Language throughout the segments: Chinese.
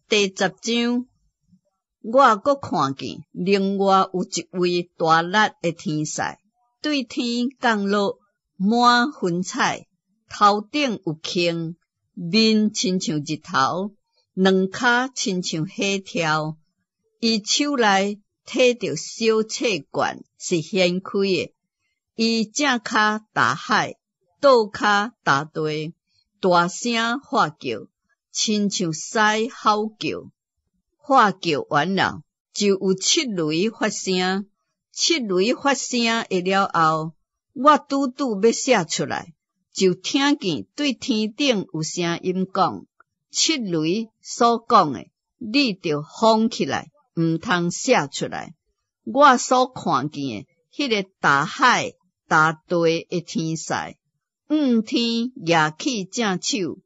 第10章，我阁看见另外有一位大力的天使，对天降落，满云彩，头顶有擎，面亲像日头，两骹亲像火条，伊手内摕着小册卷，是掀开的。伊正骹踏海，倒骹踏地，大声喊叫，亲像狮吼叫。喊叫完了，就有七雷发声。七雷发声下了后，我拄要写出来，就听见对天顶有声音讲：七雷所讲的，你着封起来，毋通写出来。我所看见的，迄个大海大地的天使，天举起正手，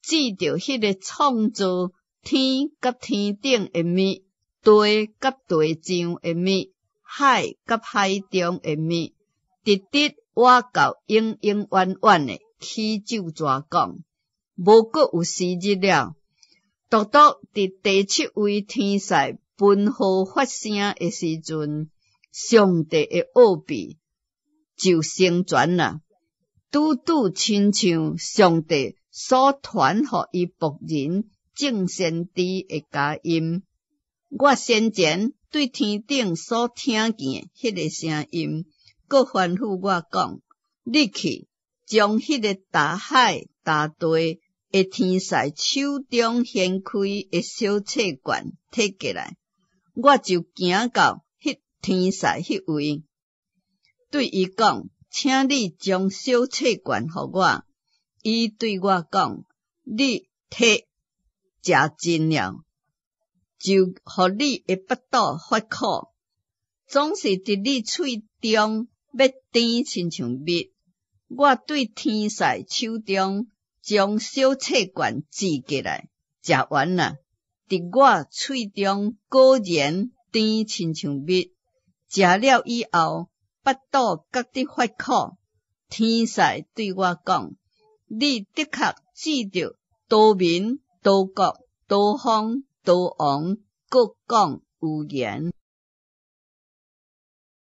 指着迄个创造天甲天顶的物，地甲地上的物，海甲海中的物，直直活到永永远远的起咒纸讲，无阁有时日了。独独伫第7位天使喷号发声的时阵，上帝的奥秘就成全了，拄亲像上帝所传予伊仆人众先知的佳音。我先前对天顶所听见迄个声音，阁吩咐我讲：你去将迄个大海大地的天使手中掀开的小册卷摕过来。我就行到迄天使迄位，对伊讲：请你将小册卷予我。伊对我讲：你摕食尽了，就互你的腹肚发苦，总是伫你喙中要甜亲像蜜。我对天使手中将小册卷寄过来，食完了，伫我喙中果然甜亲像蜜。食了以后，腹肚觉得发苦。天使对我讲：你的确指着多民、多国、多方、多王，各讲有言。